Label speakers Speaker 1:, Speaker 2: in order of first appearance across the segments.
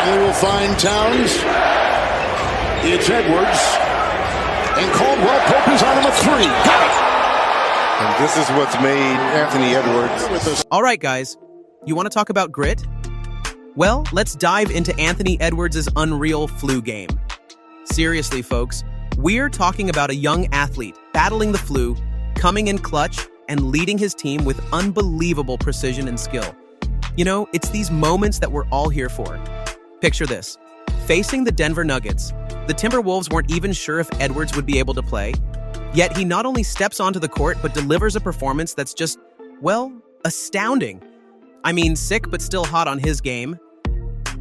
Speaker 1: Finally will find Towns. It's Edwards. And Caldwell Pope is on him a three. Got it!
Speaker 2: And this is what's made Anthony Edwards.
Speaker 3: All right, guys. You want to talk about grit? Well, let's dive into Anthony Edwards' unreal flu game. Seriously, folks, we're talking about a young athlete battling the flu, coming in clutch, and leading his team with unbelievable precision and skill. You know, it's these moments that we're all here for. Picture this. Facing the Denver Nuggets, the Timberwolves weren't even sure if Edwards would be able to play. Yet he not only steps onto the court, but delivers a performance that's just, well, astounding. I mean, sick but still hot on his game.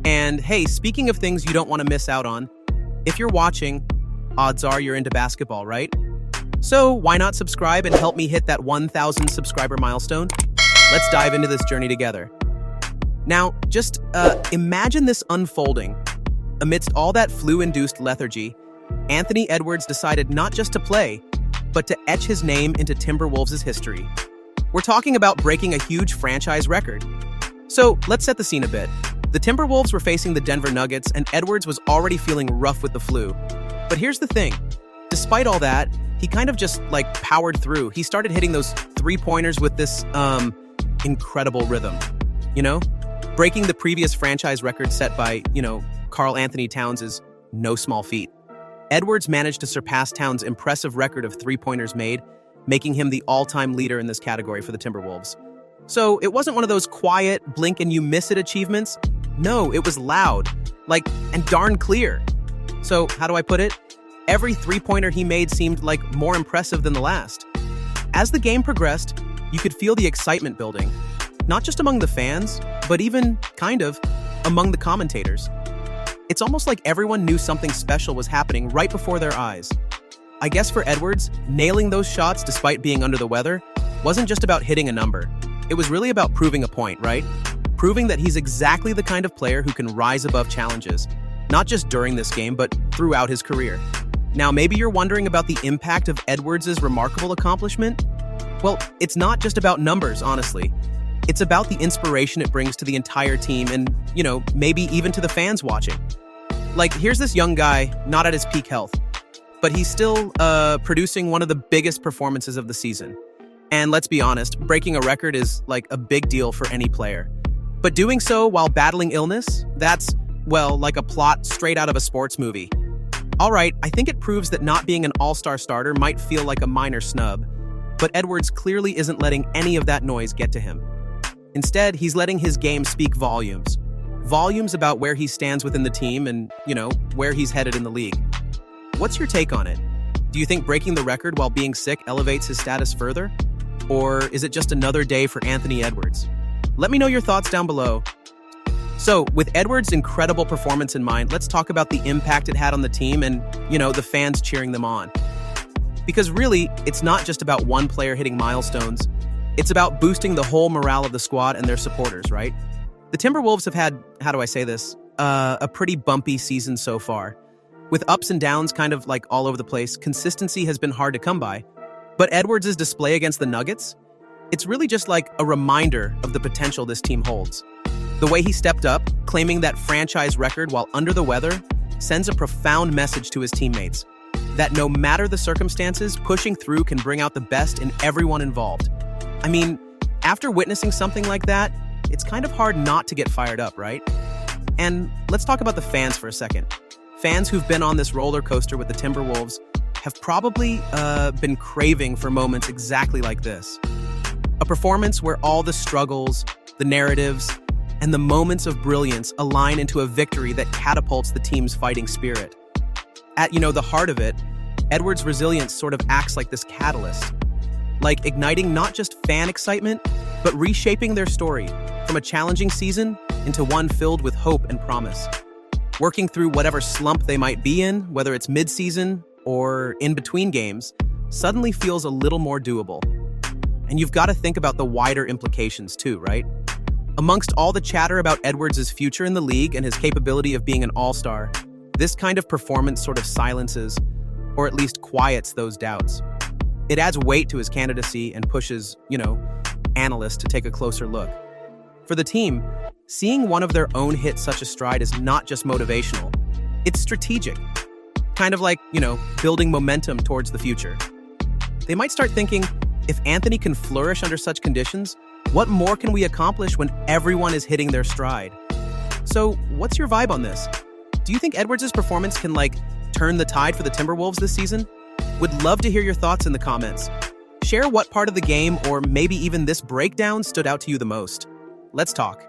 Speaker 3: And hey, speaking of things you don't want to miss out on, if you're watching, odds are you're into basketball, right? So why not subscribe and help me hit that 1,000 subscriber milestone? Let's dive into this journey together. Now, just imagine this unfolding. Amidst all that flu-induced lethargy, Anthony Edwards decided not just to play, but to etch his name into Timberwolves' history. We're talking about breaking a huge franchise record. So let's set the scene a bit. The Timberwolves were facing the Denver Nuggets, and Edwards was already feeling rough with the flu. But here's the thing. Despite all that, he kind of just, powered through. He started hitting those three-pointers with this, incredible rhythm. You know? Breaking the previous franchise record set by, Karl Anthony Towns is no small feat. Edwards managed to surpass Towns' impressive record of three-pointers made, making him the all-time leader in this category for the Timberwolves. So it wasn't one of those quiet, blink-and-you-miss-it achievements. No, it was loud, and darn clear. So how do I put it? Every three-pointer he made seemed more impressive than the last. As the game progressed, you could feel the excitement building, not just among the fans, but even, among the commentators. It's almost like everyone knew something special was happening right before their eyes. I guess for Edwards, nailing those shots despite being under the weather wasn't just about hitting a number. It was really about proving a point, right? Proving that he's exactly the kind of player who can rise above challenges, not just during this game, but throughout his career. Now, maybe you're wondering about the impact of Edwards' remarkable accomplishment? Well, it's not just about numbers, honestly. It's about the inspiration it brings to the entire team and, maybe even to the fans watching. Here's this young guy, not at his peak health, but he's still producing one of the biggest performances of the season. And let's be honest, breaking a record is a big deal for any player. But doing so while battling illness, that's, like a plot straight out of a sports movie. All right, I think it proves that not being an all-star starter might feel like a minor snub, but Edwards clearly isn't letting any of that noise get to him. Instead, he's letting his game speak volumes. Volumes about where he stands within the team and, where he's headed in the league. What's your take on it? Do you think breaking the record while being sick elevates his status further? Or is it just another day for Anthony Edwards? Let me know your thoughts down below. So, with Edwards' incredible performance in mind, let's talk about the impact it had on the team and, the fans cheering them on. Because really, it's not just about one player hitting milestones. It's about boosting the whole morale of the squad and their supporters, right? The Timberwolves have had, a pretty bumpy season so far. With ups and downs all over the place, consistency has been hard to come by. But Edwards' display against the Nuggets? It's really just a reminder of the potential this team holds. The way he stepped up, claiming that franchise record while under the weather, sends a profound message to his teammates. That no matter the circumstances, pushing through can bring out the best in everyone involved. I mean, after witnessing something like that, it's kind of hard not to get fired up, right? And let's talk about the fans for a second. Fans who've been on this roller coaster with the Timberwolves have probably been craving for moments exactly like this. A performance where all the struggles, the narratives, and the moments of brilliance align into a victory that catapults the team's fighting spirit. At, the heart of it, Edwards' resilience sort of acts like this catalyst. Igniting not just fan excitement, but reshaping their story from a challenging season into one filled with hope and promise. Working through whatever slump they might be in, whether it's mid-season or in between games, suddenly feels a little more doable. And you've got to think about the wider implications too, right? Amongst all the chatter about Edwards' future in the league and his capability of being an all-star, this kind of performance sort of silences, or at least quiets those doubts. It adds weight to his candidacy and pushes, analysts to take a closer look. For the team, seeing one of their own hit such a stride is not just motivational, it's strategic. Kind of like, building momentum towards the future. They might start thinking, if Anthony can flourish under such conditions, what more can we accomplish when everyone is hitting their stride? So, what's your vibe on this? Do you think Edwards' performance can, turn the tide for the Timberwolves this season? Would love to hear your thoughts in the comments. Share what part of the game or maybe even this breakdown stood out to you the most. Let's talk.